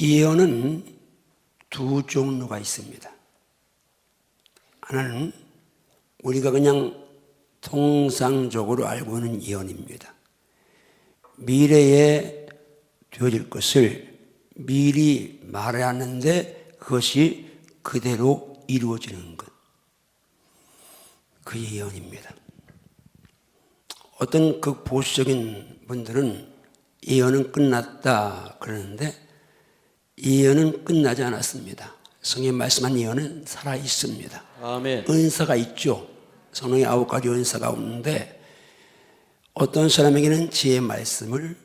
예언은 두 종류가 있습니다. 하나는 우리가 그냥 통상적으로 알고 있는 예언입니다. 미래에 되어질 것을 미리 말하는데 그것이 그대로 이루어지는 것. 그 예언입니다. 어떤 보수적인 분들은 예언은 끝났다 그러는데 예언은 끝나지 않았습니다. 성경에 말씀한 예언은 살아 있습니다. 아멘. 은사가 있죠. 성령의 9가지 은사가 없는데 어떤 사람에게는 지혜의 말씀을,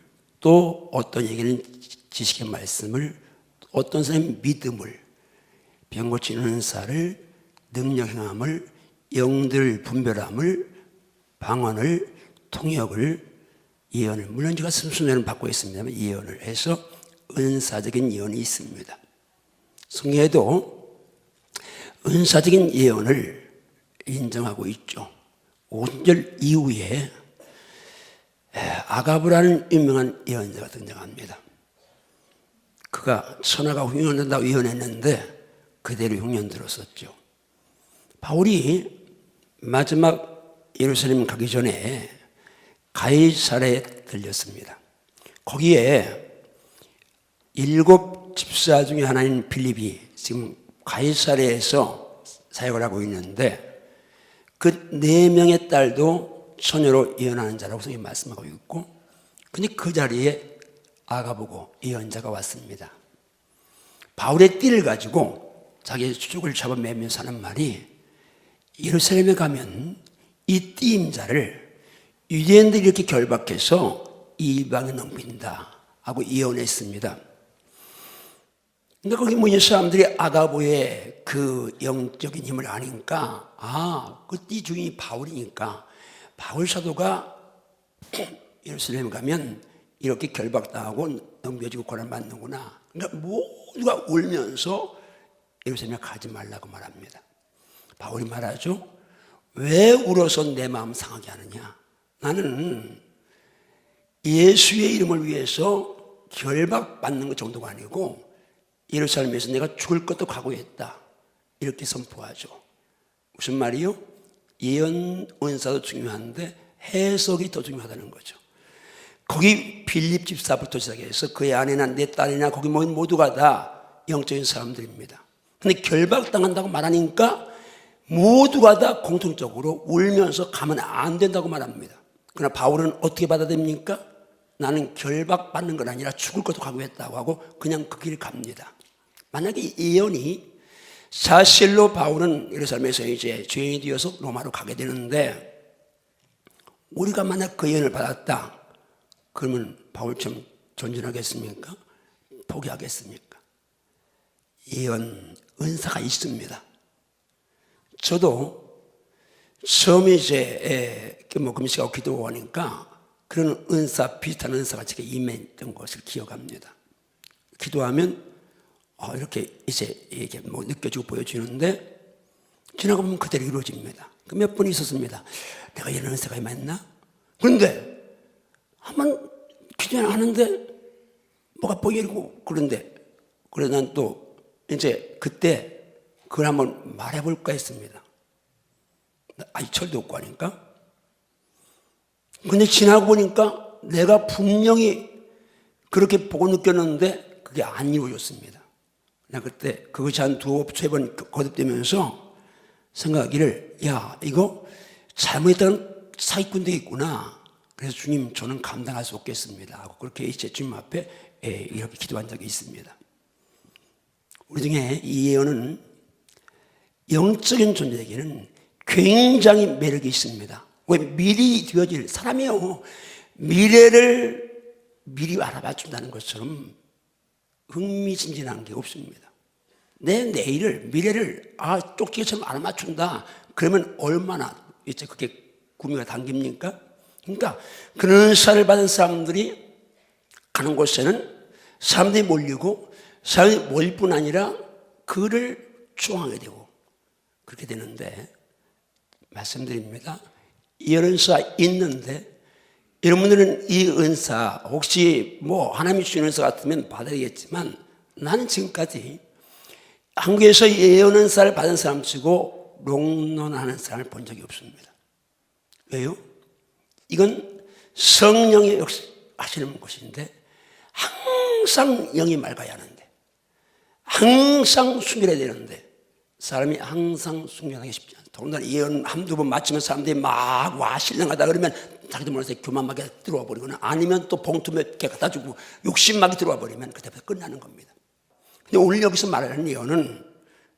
또 어떤 에게는 지식의 말씀을, 어떤 사람은 믿음을, 병 고치는 은사를, 능력 행함을, 영들 분별함을, 방언을, 통역을, 예언을, 물론 제가 순서대로 받고 있습니다만 예언을 해서 은사적인 예언이 있습니다. 성경에도 은사적인 예언을 인정하고 있죠. 5절 이후에 아가브라는 유명한 예언자가 등장합니다. 그가 천하가 흉년된다고 예언했는데 그대로 흉년 들었었죠. 바울이 마지막 예루살렘 가기 전에 가이사랴에 들렸습니다. 거기에 7 집사 중에 하나인 빌립이 지금 가이사랴에서 사역을 하고 있는데 그 4명의 딸도 처녀로 예언하는 자라고 성경이 말씀하고 있고, 근데 그 자리에 아가보고 예언자가 왔습니다. 바울의 띠를 가지고 자기의 수족을 잡아매면서 하는 말이, 예루살렘에 가면 이 띠임자를 유대인들이 이렇게 결박해서 이방에 넘긴다 하고 예언했습니다. 근데 거기 모인 사람들이 아가보의 그 영적인 힘을 아니까, 그 띠 주인이 바울이니까 바울 사도가 예루살렘에 가면 이렇게 결박당하고 넘겨지고 고난받는구나. 그러니까 모두가 울면서 예루살렘에 가지 말라고 말합니다. 바울이 말하죠. 왜 울어서 내 마음 상하게 하느냐. 나는 예수의 이름을 위해서 결박받는 것 정도가 아니고 예루살렘에서 내가 죽을 것도 각오했다. 이렇게 선포하죠. 무슨 말이요? 예언 은사도 중요한데 해석이 더 중요하다는 거죠. 거기 빌립 집사부터 시작해서 그의 아내나 내 딸이나 거기 모인 모두가 다 영적인 사람들입니다. 근데 결박당한다고 말하니까 모두가 다 공통적으로 울면서 가면 안 된다고 말합니다. 그러나 바울은 어떻게 받아들입니까? 나는 결박받는 건 아니라 죽을 것도 각오했다고 하고 그냥 그 길을 갑니다. 만약에 예언이 사실로 바울은 예루살렘에서 이제 죄인이 되어서 로마로 가게 되는데 우리가 만약 그 예언을 받았다 그러면 바울처럼 전진하겠습니까? 포기하겠습니까? 예언 은사가 있습니다. 저도 처음에 이제 금식하고 기도하니까 그런 은사, 비슷한 은사가 제게 임했던 것을 기억합니다. 기도하면 이렇게 이제 이게 느껴지고 보여지는데 지나가 보면 그대로 이루어집니다. 몇 번 있었습니다. 내가 이런 은사가 임했나? 그런데 한번 기도하는데 뭐가 보이고 그런데 그래서 난 또 이제 그때 그걸 한번 말해볼까 했습니다. 철도 없고 하니까. 근데 지나고 보니까 내가 분명히 그렇게 보고 느꼈는데 그게 안 이루어졌습니다. 나 그때 그것이 한 2-3번 거듭되면서 생각하기를, 야, 이거 잘못했다는 사기꾼도 있구나. 그래서 주님, 저는 감당할 수 없겠습니다 하고 그렇게 이제 주님 앞에 이렇게 기도한 적이 있습니다. 우리 중에 이 예언은 영적인 존재에게는 굉장히 매력이 있습니다. 왜? 미리 되어질 사람이요, 미래를 미리 알아봐 준다는 것처럼 흥미진진한 게 없습니다. 내 내일을, 미래를 쪽지게처럼 알아맞춘다 그러면 얼마나 이제 그게 구미가 당깁니까? 그러니까 그런 은사를 받은 사람들이 가는 곳에는 사람들이 몰리고 사람들이 몰릴 뿐 아니라 그를 추앙하게 되고 그렇게 되는데, 말씀드립니다. 이 은사 있는데 여러분들은 이 은사 혹시 하나님이 주신 은사 같으면 받아야겠지만 나는 지금까지 한국에서 예언 은사를 받은 사람 치고 롱런하는 사람을 본 적이 없습니다. 왜요? 이건 성령이 역시 하시는 것인데 항상 영이 맑아야 하는데, 항상 순결해야 되는데 사람이 항상 순결하기 쉽지 않다. 더군다나 예언 한두 번 맞추면 사람들이 막 와 신령하다 그러면 자기도 몰라서 교만하게 들어와 버리거나 아니면 또 봉투 몇 개 갖다 주고 욕심막이 들어와 버리면 그때부터 끝나는 겁니다. 근데 오늘 여기서 말하는 예언은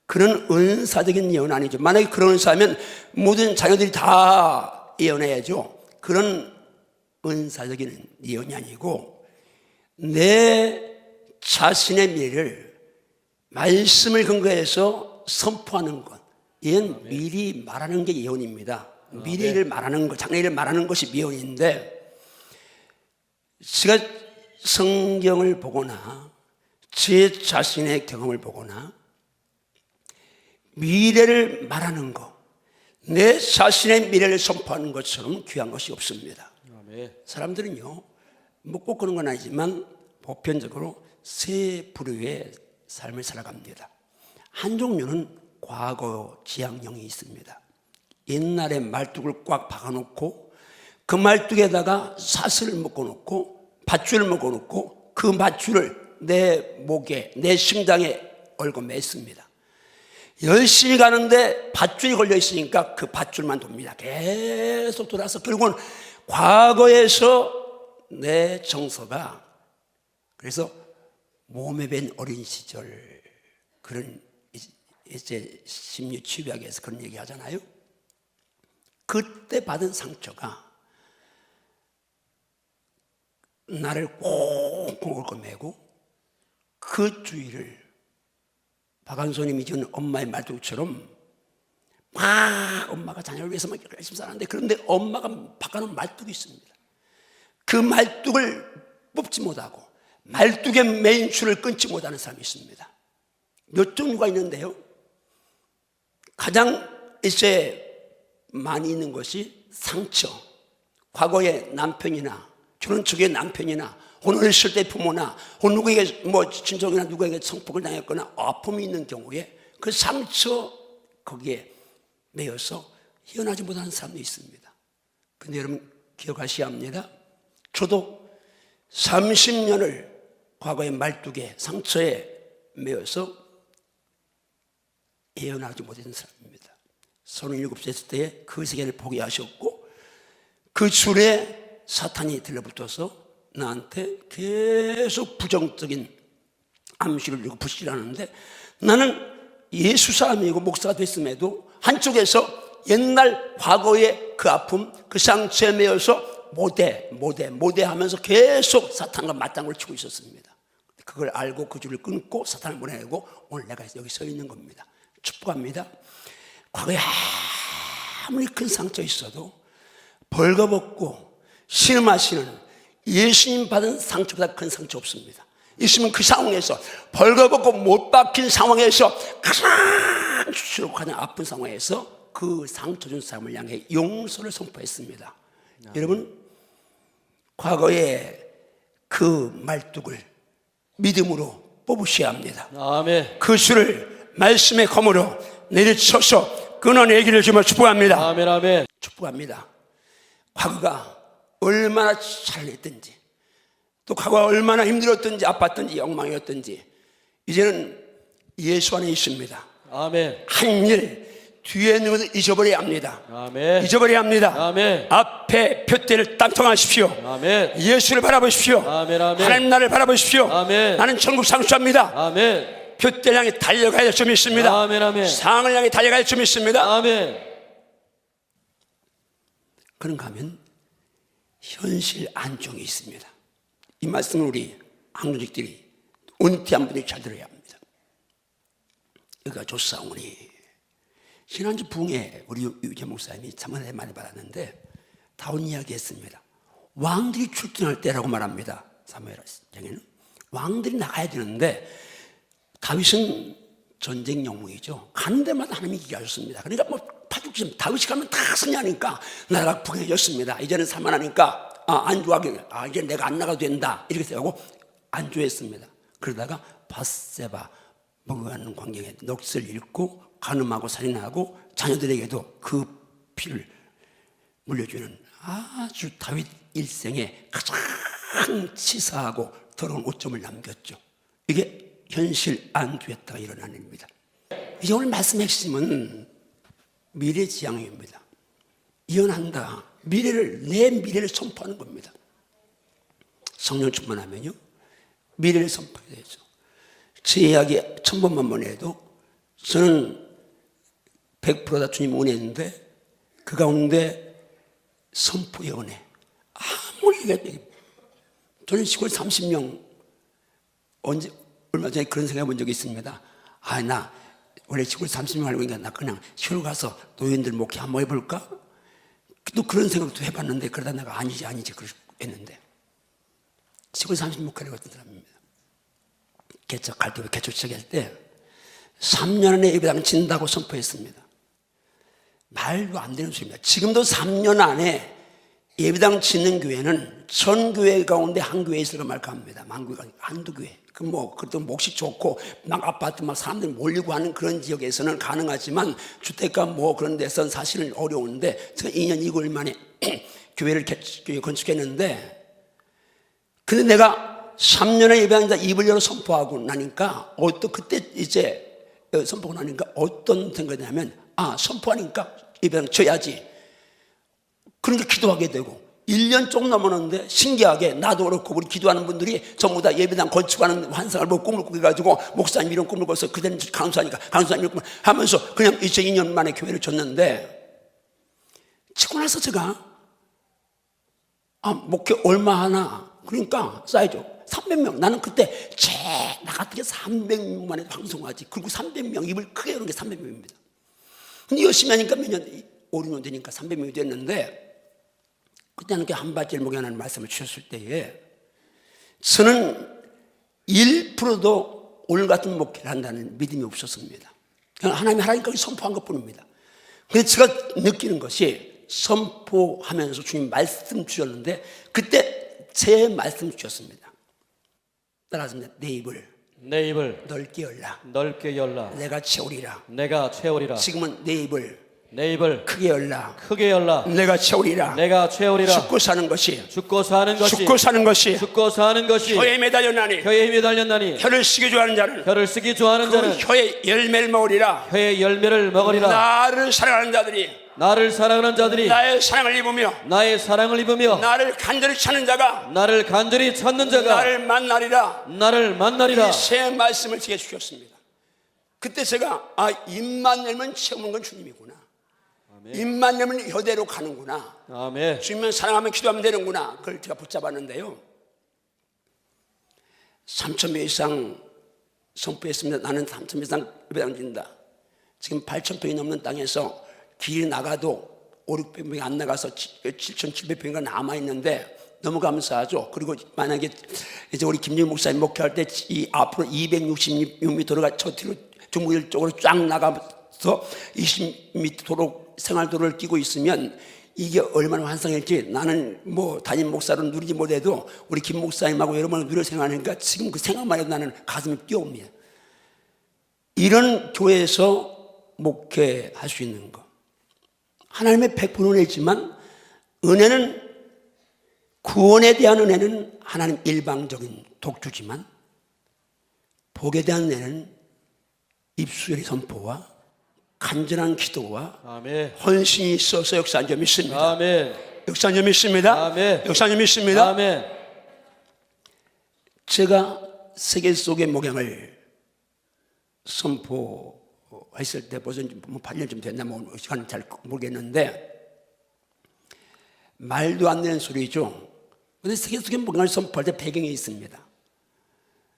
그런 은사적인 예언 아니죠. 만약에 그런 은사하면 모든 자녀들이 다 예언해야죠. 그런 은사적인 예언이 아니고 내 자신의 미래를 말씀을 근거해서 선포하는 것, 이건 미리 말하는 게 예언입니다. 미래를 말하는 것, 장래를 말하는 것이 예언인데, 제가 성경을 보거나 제 자신의 경험을 보거나 미래를 말하는 것, 내 자신의 미래를 선포하는 것처럼 귀한 것이 없습니다. 사람들은요, 뭐 꼭 그런 건 아니지만 보편적으로 세 부류의 삶을 살아갑니다. 한 종류는 과거 지향형이 있습니다. 옛날에 말뚝을 꽉 박아놓고 그 말뚝에다가 사슬을 묶어놓고 밧줄을 묶어놓고 그 밧줄을 내 목에, 내 심장에 얽어 맸습니다. 열심히 가는데 밧줄이 걸려 있으니까 그 밧줄만 돕니다. 계속 돌아서 결국은 과거에서 내 정서가, 그래서 몸에 밴 어린 시절, 그런 이제 심리치유학에서 그런 얘기 하잖아요. 그때 받은 상처가 나를 꽁꽁 얽어매고 그 주위를 박한소님이 지은 엄마의 말뚝처럼 막 엄마가 자녀를 위해서 막 열심히 사는데, 그런데 엄마가 바꿔놓은 말뚝이 있습니다. 그 말뚝을 뽑지 못하고 말뚝의 메인 줄을 끊지 못하는 사람이 있습니다. 몇 종류가 있는데요, 가장 이제 많이 있는 것이 상처, 과거의 남편이나 결혼 초기의 남편이나 혼을 쓸 때 부모나 혹은 누구에게 뭐 친척이나 누구에게 성폭을 당했거나 아픔이 있는 경우에 그 상처 거기에 매여서 헤어나지 못하는 사람도 있습니다. 그런데 여러분 기억하셔야 합니다. 저도 30년을 과거의 말뚝에 상처에 매여서 헤어나지 못했던 사람입니다. 37세 됐을 때 그 세계를 포기하셨고 그 줄에 사탄이 들러붙어서 나한테 계속 부정적인 암시를 주고 부실하는데, 나는 예수 사람이고 목사가 됐음에도 한쪽에서 옛날 과거의 그 아픔, 그 상처에 매여서 모대 하면서 계속 사탄과 맞장구를 치고 있었습니다. 그걸 알고 그 줄을 끊고 사탄을 보내고 오늘 내가 여기 서 있는 겁니다. 축복합니다. 과거에 아무리 큰 상처 있어도 벌거벗고 신음하시는 예수님 받은 상처보다 큰 상처 없습니다. 예수님은 그 상황에서 벌거벗고 못 박힌 상황에서 가장 수치롭고 가장 아픈 상황에서 그 상처 준 사람을 향해 용서를 선포했습니다. 여러분 과거의 그 말뚝을 믿음으로 뽑으셔야 합니다. 아멘. 그 수를 말씀의 검으로 내리쳐서 끊어내기를 주며 축복합니다. 아멘. 아멘. 축복합니다. 과거가 얼마나 잘했든지 또 과거가 얼마나 힘들었든지 아팠든지 엉망이었든지 이제는 예수 안에 있습니다. 아멘. 한 일 뒤에 있는 것을 잊어버려야 합니다. 아멘. 잊어버려야 합니다. 아멘. 앞에 표대를 땅통하십시오. 아멘. 예수를 바라보십시오. 아멘. 아멘. 하나님 나를 바라보십시오. 아멘. 나는 천국 상수합니다. 아멘. 표대를 향해 달려가야 할 점이 있습니다. 아멘. 아멘. 상을 향해 달려가야 할 점이 있습니다. 아멘. 그런가 하면 현실 안정이 있습니다. 이 말씀을 우리 한국직들이 은퇴한 분들이 잘 들어야 합니다. 여기가 조사오니 지난주 부흥회 우리 유재 목사님이 참 은혜 많이 받았는데 다운 이야기 했습니다. 왕들이 출전할 때라고 말합니다. 사무엘상에는 왕들이 나가야 되는데 다윗은 전쟁 영웅이죠. 가는 데마다 하나님이 이기게 하셨습니다. 그러니까 뭐 파죽지면 다윗이 가면 다 승리하니까 나라가 부흥해졌습니다. 이제는 살만하니까 안주하게 이제 내가 안 나가도 된다 이렇게 생각하고 안주했습니다. 그러다가 밧세바 먹어가는 광경에 넋을 잃고 간음하고 살인하고 자녀들에게도 그 피를 물려주는 아주 다윗 일생의 가장 치사하고 더러운 오점을 남겼죠. 이게 현실 안두였다가 일어나는 일입니다. 이제 오늘 말씀의 핵심은 미래지향입니다. 이혼한다. 내 미래를 선포하는 겁니다. 성령 충만하면요, 미래를 선포해야 되죠. 제 이야기 1000번만 보내도 저는 100%다 주님 은혜인데 그 가운데 선포의 은혜. 아무리 저는 시골 30명 얼마 전에 그런 생각해 본 적이 있습니다. 나 원래 시골 30명 하려고 하니까 나 그냥 시골 가서 노인들 목회 한번 해볼까? 또 그런 생각도 해봤는데 그러다 내가 아니지 그랬는데 시골 30명 목회하려고 했던 사람입니다. 갈대로 개척 시작할 때 3년 안에 예배당 진다고 선포했습니다. 말도 안 되는 소리입니다. 지금도 3년 안에 예배당 짓는 교회는 전 교회 가운데 한 교회 있을까 말까 합니다. 한두 교회. 그래도 몫이 좋고 막 아파트 막 사람들이 몰리고 하는 그런 지역에서는 가능하지만 주택가 그런 데서는 사실은 어려운데 제가 2년 2개월 만에 교회를 건축했는데, 근데 내가 3년의 예배당자 입을 열어 선포하고 나니까 그때 이제 선포하고 나니까 어떤 생각이 나면 선포하니까 예배당 져야지. 그러니까 기도하게 되고 1년 조금 넘었는데 신기하게 나도 그렇고 우리 기도하는 분들이 전부 다 예배당 건축하는 환상을 꿈을 꾸게 가지고 목사님 이런 꿈을 꿔서 그대는 강수하니까 강수하니까 꿈을 하면서 그냥 2002년 만에 교회를 줬는데, 짓고 나서 제가 목회 얼마 하나 그러니까 쌓여줘 300명. 나는 그때 나 같은 게 300명만 해도 방송하지. 그리고 300명 입을 크게 여는 게 300명입니다. 근데 열심히 하니까 몇 년 5, 6년 되니까 300명이 됐는데, 그때는 한바지를 목양하는 말씀을 주셨을 때에 저는 1%도 오늘 같은 목회를 한다는 믿음이 없었습니다. 그냥 하나님이 하라니까 선포한 것뿐입니다. 그래서 제가 느끼는 것이 선포하면서 주님 말씀 주셨는데 그때 제 말씀 주셨습니다. 따라하십니다. 내 입을 넓게 열라. 내가 채우리라. 지금은 내 입을 크게 열라. 내가 채우리라. 죽고 사는 것이 혀에 매달렸나니 혀를 쓰기 좋아하는 자는 그 혀의 열매를 먹으리라. 나를 사랑하는 자들이 나의 사랑을 입으며 나를 간절히 찾는 자가 나를 만나리라. 이 새 말씀을 제게 주셨습니다. 그때 제가 입만 열면 채우는 건 주님이구나. 입만 열면 혀대로 가는구나. 아멘. 주님만 사랑하면 기도하면 되는구나. 그걸 제가 붙잡았는데요, 3,000명 이상 선포했습니다. 나는 3,000명 이상 예배당 진다. 지금 8,000평이 넘는 땅에서 길이 나가도 5,600평이 안 나가서 7,700평이가 남아있는데 너무 감사하죠. 그리고 만약에 이제 우리 김정일 목사님 목회할 때 이 앞으로 266m가 저 뒤로 중부일 쪽으로 쫙 나가서 20m 도로 생활도로를 끼고 있으면 이게 얼마나 환상일지 나는 담임 목사로 누리지 못해도 우리 김 목사님하고 여러분을 누려 생각하니까 지금 그 생각만 해도 나는 가슴이 뛰어옵니다. 이런 교회에서 목회할 수 있는 것, 하나님의 100% 은혜지만 은혜는 구원에 대한 은혜는 하나님 일방적인 독주지만 복에 대한 은혜는 입술의 선포와 간절한 기도와 아멘. 헌신이 있어서 역사한 점 있습니다. 아멘. 역사한 점 있습니다. 아멘. 역사한 점 있습니다. 아멘. 제가 세계 속의 목양을 선포했을 때 벌써 8년쯤 됐나 시간은 잘 모르겠는데 말도 안 되는 소리죠. 그런데 세계 속의 목양을 선포할 때 배경이 있습니다.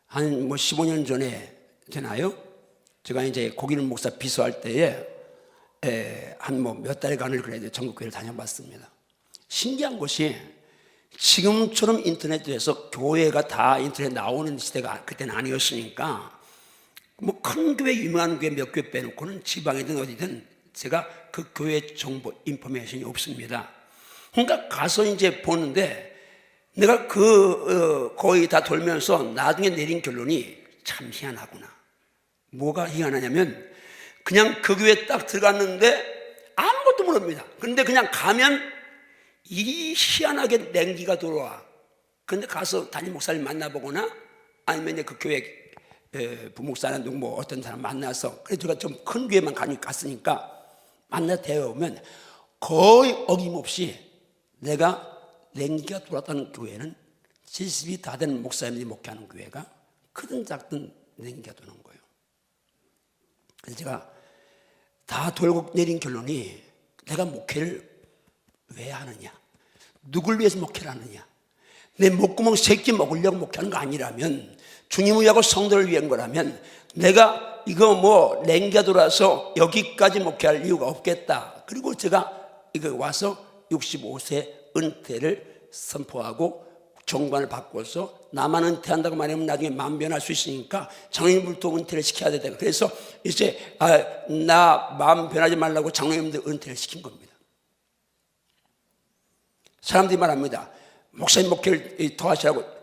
한 15년 전에 되나요? 제가 이제 고기는 목사 비서할 때에 한 몇 달간을 그래도 전국교회를 다녀봤습니다. 신기한 것이 지금처럼 인터넷에서 교회가 다 인터넷 나오는 시대가 그때는 아니었으니까 큰 교회, 유명한 교회 몇 교회 빼놓고는 지방이든 어디든 제가 그 교회 정보, 인포메이션이 없습니다. 그러니까 가서 이제 보는데 내가 거의 다 돌면서 나중에 내린 결론이 참 희한하구나. 뭐가 희한하냐면 그냥 그 교회에 딱 들어갔는데 아무것도 모릅니다. 그런데 그냥 가면 이 희한하게 냉기가 들어와. 그런데 가서 담임 목사님 만나보거나 아니면 그 교회 부목사나 누구 뭐 어떤 사람 만나서 그래서 제가 좀 큰 교회만 갔으니까 만나 대화하면 거의 어김없이 내가 냉기가 들어왔다는 교회는 70이 다 된 목사님들이 목회하는 교회가 크든 작든 냉기가 도는 거예요. 그래서 제가 다 돌고 내린 결론이 내가 목회를 왜 하느냐, 누굴 위해서 목회를 하느냐, 내 목구멍 새끼 먹으려고 목회하는 거 아니라면, 주님을 위하고 성도를 위한 거라면 내가 이거 뭐 냉기가 돌아서 여기까지 목회할 이유가 없겠다. 그리고 제가 이거 와서 65세 은퇴를 선포하고 정관을 바꿔서 나만 은퇴한다고 말하면 나중에 마음 변할 수 있으니까 장로님들도 은퇴를 시켜야 되다. 그래서 이제 나 마음 변하지 말라고 장로님들 은퇴를 시킨 겁니다. 사람들이 말합니다. 목사님 목회를 더 하시라고.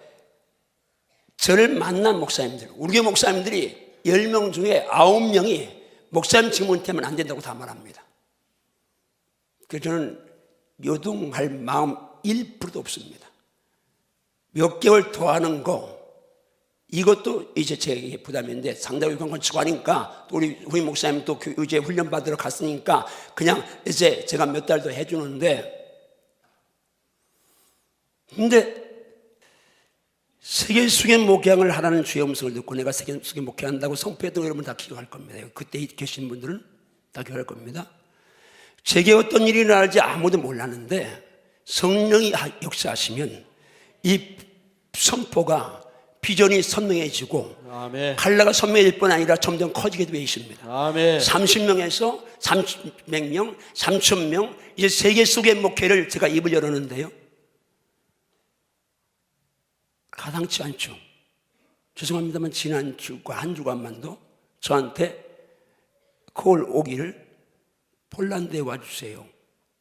저를 만난 목사님들, 우리 교회 목사님들이 10명 중에 9명이 목사님 지금 은퇴하면 안 된다고 다 말합니다. 그래서 저는 요동할 마음 1%도 없습니다. 몇 개월 더 하는 거, 이것도 이제 제 부담인데 상당히 그건 치고 하니까 우리 후임 목사님 또 이제 훈련 받으러 갔으니까 그냥 이제 제가 몇 달 더 해주는데, 근데 세계 수계 목양을 하라는 주의 음성을 듣고 내가 세계 수계 목양한다고 선포했던 여러분 다 기억할 겁니다. 그때 계신 분들은 다 기억할 겁니다. 제게 어떤 일이 일어날지 아무도 몰랐는데 성령이 역사하시면 이 선포가 비전이 선명해지고 아멘. 칼라가 선명해질 뿐 아니라 점점 커지게 되어 있습니다. 아멘. 30명에서 300명, 3,000명, 이제 세계 속의 목회를 제가 입을 열었는데요, 가당치 않죠. 죄송합니다만 지난 주과 한 주간만도 저한테 콜 오기를 폴란드에 와주세요.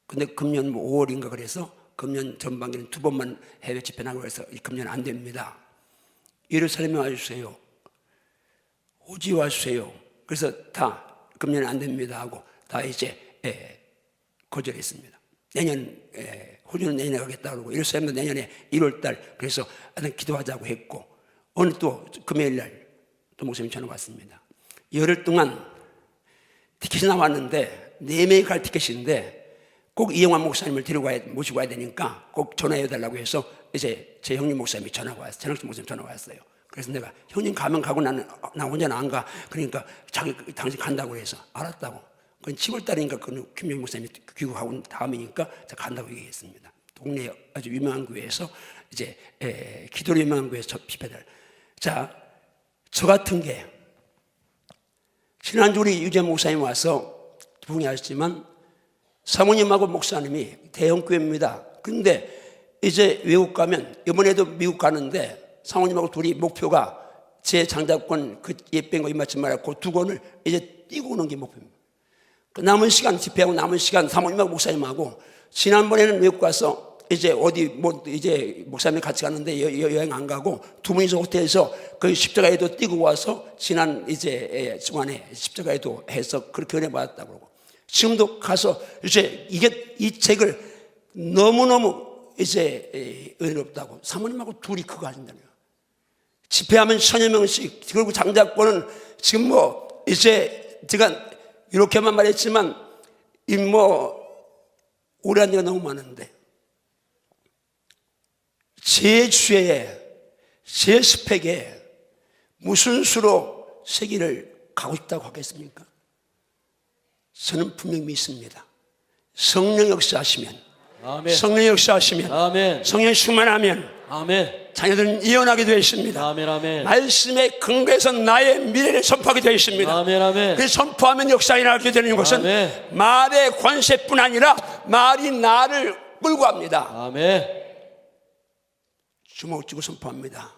근데 금년 뭐 5월인가 그래서 금년 전반기는 2번만 해외 집회 나가고 해서 금년 안 됩니다. 예루살렘에 와주세요. 호지 와주세요. 그래서 다 금년 안 됩니다 하고 다 이제 거절했습니다. 내년 호주는 내년에 가겠다 그러고 예루살렘도 내년에 1월달 그래서 기도하자고 했고, 오늘 또 금요일날 또 목사님 전화 왔습니다. 열흘 동안 티켓이 나왔는데 4명이 갈 티켓인데 꼭 이영환 목사님을 모시고 와야 되니까 꼭 전화해달라고 해서 이제 제 형님 목사님이 전화가 왔어요. 전학식 목사님 전화가 왔어요. 그래서 내가 형님 가면 가고 나 혼자는 안 가. 그러니까 당신 간다고 해서 알았다고. 그건 7월달이니까 그 김영희 목사님이 귀국하고 다음이니까 제가 간다고 얘기했습니다. 동네 아주 유명한 교회에서 이제 기도로 유명한 교회에서 집회를. 자, 저 같은 게 지난주 우리 유재 목사님 와서 두 분이 아셨지만 사모님하고 목사님이 대형교회입니다. 근데 이제 외국 가면, 이번에도 미국 가는데 사모님하고 둘이 목표가 제 장자권 그 예쁜 거 입맞지 말고 2권을 이제 띄고 오는 게 목표입니다. 그 남은 시간, 집회하고 남은 시간 사모님하고 목사님하고, 지난번에는 외국 가서 이제 어디 뭐 이제 목사님 같이 갔는데 여행 안 가고 두 분이서 호텔에서 그 십자가에도 띄고 와서 지난 이제 주간에 십자가에도 해서 그렇게 은혜 받았다고 그러고, 지금도 가서 이제 이 책을 너무너무 이제 은혜롭다고 사모님하고 둘이 그거 하신다는 거예요. 집회하면 1000여 명씩, 그리고 장자권은 지금 뭐 이제 제가 이렇게만 말했지만 이 뭐 오래 한 지가 너무 많은데 제 주에 제 스펙에 무슨 수로 세계를 가고 싶다고 하겠습니까? 저는 분명히 믿습니다. 성령 역사하시면, 아멘. 성령 역사하시면, 아멘. 성령 충만하면, 아멘. 자녀들은 예언하게 되어 있습니다. 아멘, 아멘. 말씀의 근거에서 나의 미래를 선포하게 되어 있습니다. 아멘, 아멘. 그래서 선포하면 역사에 나게 되는 것은 아멘. 말의 권세뿐 아니라 말이 나를 끌고 갑니다. 아멘. 주먹 쥐고 선포합니다.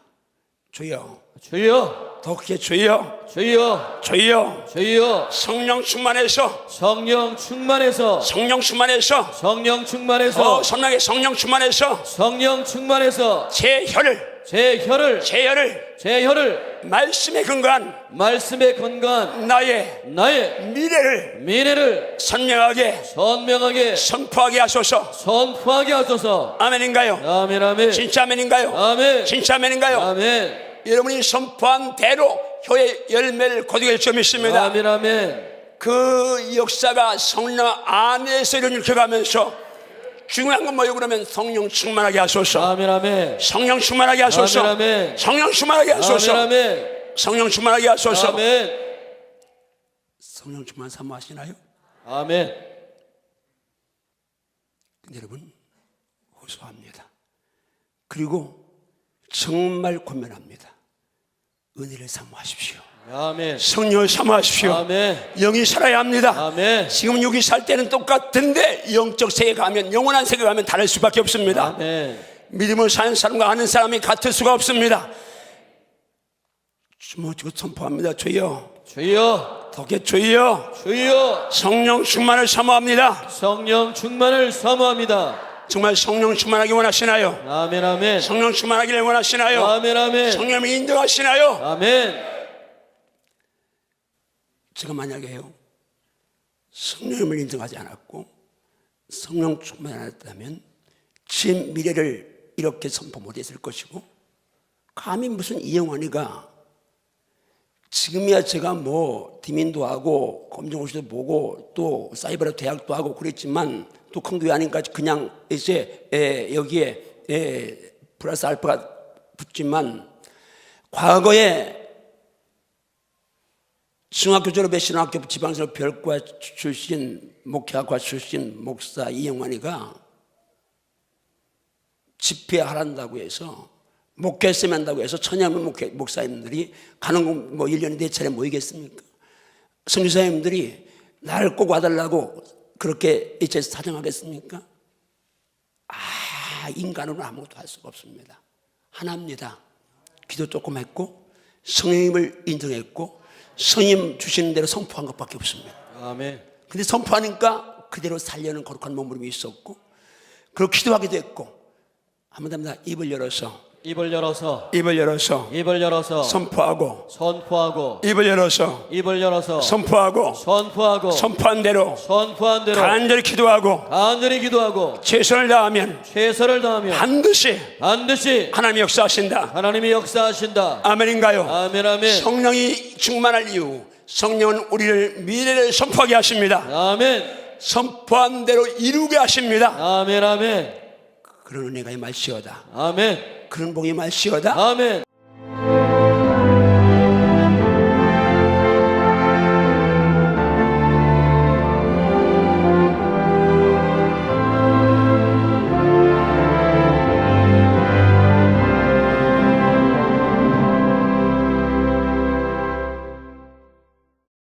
주여, 주여, 더 크게 주여, 주여, 주여, 주여. 성령 충만해서, 성령 충만해서, 성령 충만해서, 성령 충만해서, 성령 충만해서, 성령 충만해서 제 혀를 제 혀를 말씀에 근거한 나의 미래를 선명하게 선포하게 하소서. 아멘인가요? 아멘. 진짜 아멘인가요? 아멘. 진짜 아멘인가요? 아멘. 여러분이 선포한 대로 혀의 열매를 거두게 될 줄 믿습니다. 아멘. 그 역사가 성령 안에서 일어나면서 중요한 건 뭐예요? 그러면 성령 충만하게 하소서. 아멘. 성령 충만하게 하소서. 아멘. 성령 충만하게 하소서. 아멘. 성령 충만하게 하소서. 아멘. 성령 충만 사모하시나요? 아멘. 여러분 호소합니다. 그리고 정말 권면합니다. 은혜를 사모하십시오. 아멘. 성령을 사모하십시오. 아멘. 영이 살아야 합니다. 아멘. 지금 여기 살 때는 똑같은데 영적 세계 가면, 영원한 세계 가면 다를 수밖에 없습니다. 아멘. 믿음을 사는 사람과 아는 사람이 같을 수가 없습니다. 주먹 쥐고 선포합니다. 주여, 덕에 주여, 성령 충만을 사모합니다. 성령 충만을 사모합니다. 정말 성령 충만하기 원하시나요? 아멘. 성령 충만하기를 원하시나요? 아멘. 성령을 인정하시나요? 아멘. 제가 만약에요, 성령을 인정하지 않았고 성령 충만이 안 했다면 제 미래를 이렇게 선포 못했을 것이고, 감히 무슨 이영환이가 지금이야 제가 뭐 디민도 하고 검정고시도 보고 또 사이버라 대학도 하고 그랬지만 또 큰 교회 아닌가 그냥 이제 여기에 플러스 알파가 붙지만, 과거에 중학교 졸업에 신학교 지방선거 별과 출신 목회학과 출신 목사 이영환이가 집회하란다고 해서 목회했으면 한다고 해서 천양문 목사님들이 가는 거 뭐 1년에 4차례 모이겠습니까? 선교사님들이 나를 꼭 와달라고 그렇게 이제 사정하겠습니까? 인간으로는 아무것도 할 수가 없습니다. 하나입니다. 기도 조금 했고 성령님을 인정했고 성령 주시는 대로 선포한 것밖에 없습니다. 아멘. 근데 선포하니까 그대로 살려는 거룩한 몸부림이 있었고, 그리고 기도하기도 했고, 한번 답니다. 입을 열어서 선포하고, 입을 열어서 선포하고, 선포한 대로 간절히 기도하고 최선을 다하면 반드시 하나님이 역사하신다. 아멘인가요? 아멘. 성령이 충만할 이유, 성령은 우리를 미래를 선포하게 하십니다. 아멘. 선포한 대로 이루게 하십니다. 아멘. 그런 은혜가 임할시어다. 아멘. 그런 복이 임할시어다. 아멘.